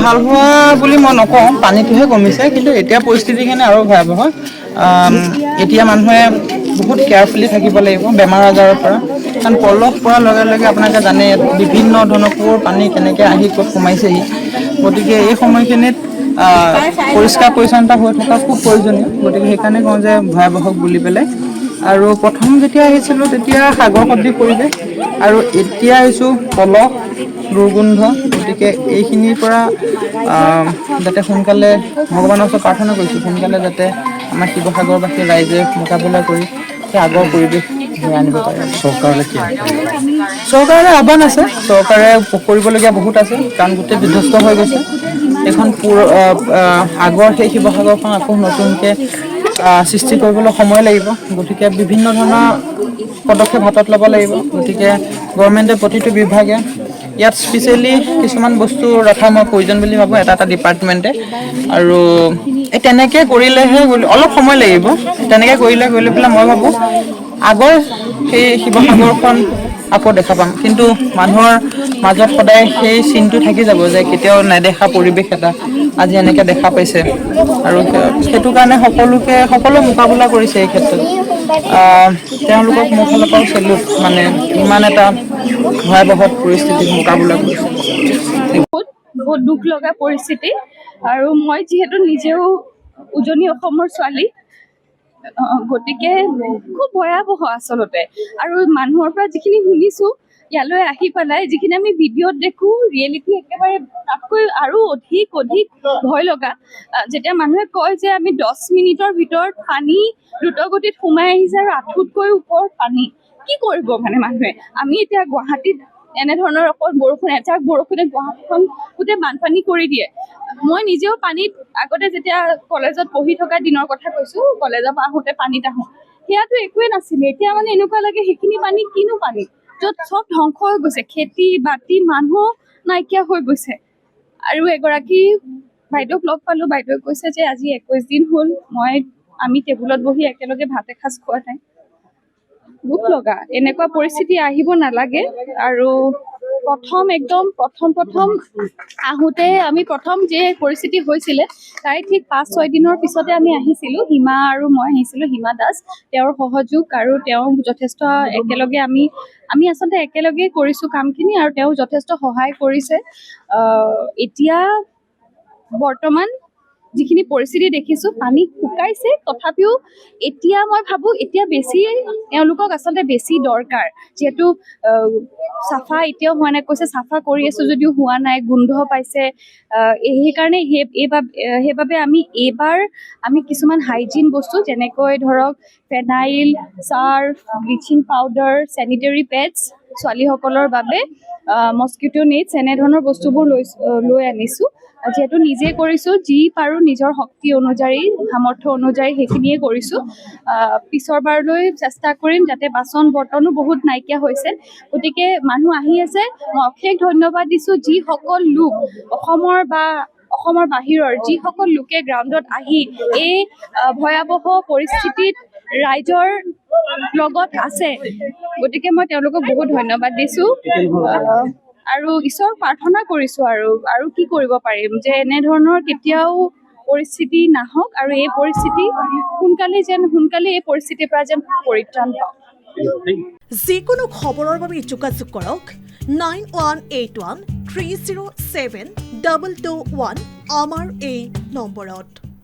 ভাল হোৱা বুলি মই নকওঁ, পানীটোহে কমিছে, কিন্তু এতিয়া পৰিস্থিতিখিনি আৰু ভয়াৱহ। এতিয়া মানুহে বহুত কেয়াৰফুলি থাকিব লাগিব বেমাৰ আজাৰৰ পৰা, কাৰণ পলস পৰাৰ লগে লগে আপোনালোকে জানে বিভিন্ন ধৰণৰ কুঁৱৰ পানী কেনেকৈ আহি ক'ত সোমাইছেহি। গতিকে এই সময়খিনিত পৰিষ্কাৰ পৰিচ্ছন্নতা হৈ থকা খুব প্ৰয়োজনীয়। গতিকে সেইকাৰণে কওঁ যে ভয়াৱহ বুলি পেলাই। আৰু প্ৰথম যেতিয়া আহিছিলোঁ তেতিয়া সাগৰ সদৃশ পৰিৱেশ, আৰু এতিয়া আহিছোঁ পলস, দুৰ্গোন্ধ। গতিকে এইখিনিৰ পৰা যাতে সোনকালে ভগৱানৰ ওচৰত প্ৰাৰ্থনা কৰিছোঁ, সোনকালে যাতে আমাৰ শিৱসাগৰবাসী ৰাইজে মোকাবিলা কৰি সেই আগৰ পৰিৱেশ ঘূৰাই আনিব পাৰে। চৰকাৰলৈ আহ্বান আছে, চৰকাৰে কৰিবলগীয়া বহুত আছে, কাৰণ গোটেই বিধ্বস্ত হৈ গৈছে। এইখন আগৰ সেই শিৱসাগৰখন আকৌ নতুনকৈ সৃষ্টি কৰিবলৈ সময় লাগিব। গতিকে বিভিন্ন ধৰণৰ পদক্ষেপ হাতত ল'ব লাগিব। গতিকে গভৰ্ণমেণ্টে প্ৰতিটো বিভাগে ইয়াত স্পেচিয়েলি কিছুমান বস্তু ৰখা মই প্ৰয়োজন বুলি ভাবোঁ, এটা ডিপাৰ্টমেণ্টে। আৰু এই তেনেকৈ কৰিলেহে অলপ সময় লাগিব, তেনেকৈ কৰিলে পেলাই মই ভাবোঁ আগৰ সেই শিৱসাগৰখন আকৌ দেখা পাম। কিন্তু মানুহৰ মাজত সদায় সেই চিনটো থাকি যাব যে কেতিয়াও নেদেখা পৰিৱেশ এটা আজি এনেকৈ দেখা পাইছে। আৰু সেইটো কাৰণে সকলো মোকাবিলা কৰিছে এই ক্ষেত্ৰত। তেওঁলোকক মোৰ ফালৰ পৰাও চেলুট, মানে ইমান এটা ভয়াৱহ পৰিস্থিতিৰ মোকাবিলা কৰিছে। বহুত দুখ লগা পৰিস্থিতি। আৰু মই যিহেতু নিজেও উজনি অসমৰ ছোৱালী, গতিকে খুব ভয়াৱহ আচলতে। আৰু মানুহৰ পৰা যিখিনি শুনিছো ইয়ালৈ আহি পেলাই, যিখিনি আমি ভিডিঅ'ত দেখো, ৰিয়েলিটি একেবাৰে তাতকৈ আৰু অধিক ভয় লগা। যেতিয়া মানুহে কয় যে আমি 10 মিনিটৰ ভিতৰত পানী দ্ৰুতগতিত সোমাই আহিছে আৰু আঁঠুতকৈ ওপৰত পানী, কি কৰিব মানে মানুহে? আমি এতিয়া গুৱাহাটীত এনেধৰণৰ অকল বৰষুণ, এজাক বৰষুণে গুৱাহাটীখন গোটেই বানপানী কৰি দিয়ে। মই নিজেও পানীত আগতে যেতিয়া কলেজত পঢ়ি থকা দিনৰ কথা কৈছো, কলেজৰ পৰা আহোঁতে পানীত আহোঁ, সেয়াতো একোৱে নাছিলে। এতিয়া মানে এনেকুৱা লাগে সেইখিনি পানী কিনো পানী, য'ত চব ধ্বংস হৈ গৈছে, খেতি বাতি, মানুহ নাইকিয়া হৈ গৈছে। আৰু এগৰাকী বাইদেউক লগ পালো, বাইদেউৱে কৈছে যে আজি 21 দিন হ'ল আমি টেবুলত বহি একেলগে ভাত এসাঁজ খোৱা নাই। দুখ লগা, এনেকুৱা পৰিস্থিতি আহিব নালাগে। আৰু প্ৰথম আহোঁতে আমি প্ৰথম যে পৰিস্থিতি হৈছিলে তাই ঠিক 5-6 দিনৰ পিছতে আমি আহিছিলোঁ। হিমা আৰু মই আহিছিলোঁ, হিমা দাস, তেওঁৰ সহযোগ, আৰু তেওঁ যথেষ্ট একেলগে আমি আচলতে একেলগে কৰিছোঁ কামখিনি, আৰু তেওঁ যথেষ্ট সহায় কৰিছে। এতিয়া বৰ্তমান যিখিনি পৰিস্থিতি দেখিছোঁ, পানী শুকাইছে, তথাপিও এতিয়া মই ভাবোঁ এতিয়া তেওঁলোকক আচলতে বেছি দৰকাৰ। যিহেতু চাফা এতিয়াও হোৱা নাই, কৈছে চাফা কৰি আছোঁ যদিও হোৱা নাই, গোন্ধ পাইছে। সেইকাৰণে সেইবাবে আমি কিছুমান হাইজিন বস্তু, যেনেকৈ ধৰক phenyl, surf, bleaching powder, sanitary pads, ছোৱালীসকলৰ বাবে মস্কিটো নেটছ, এনেধৰণৰ বস্তুবোৰ লৈ আনিছোঁ। যিহেতু নিজে কৰিছোঁ, যি পাৰোঁ নিজৰ শক্তি অনুযায়ী, সামৰ্থ্য অনুযায়ী সেইখিনিয়ে কৰিছোঁ। পিছৰ বাৰলৈ চেষ্টা কৰিম, যাতে বাচন বৰ্তনো বহুত নাইকিয়া হৈছে। গতিকে মানুহ আহি আছে, মই অশেষ ধন্যবাদ দিছোঁ যিসকল লোক অসমৰ বাহিৰৰ যিসকল লোকে গ্ৰাউণ্ডত আহি এই ভয়াৱহ পৰিস্থিতিত ৰাইজৰ লগত আছে। গতিকে মই তেওঁলোকক বহুত ধন্যবাদ দিছোঁ। আৰু ঈশ্বৰক প্ৰাৰ্থনা কৰিছোঁ আৰু কি কৰিব পাৰিম, যে এনেধৰণৰ কেতিয়াও পৰিস্থিতি নাহক, আৰু এই পৰিস্থিতি সোনকালে এই পৰিস্থিতিৰ পৰা যেন পৰিত্ৰাণ পাওক। যিকোনো খবৰৰ বাবে যোগাযোগ কৰক 9181 307 221 আমাৰ এই নম্বৰত।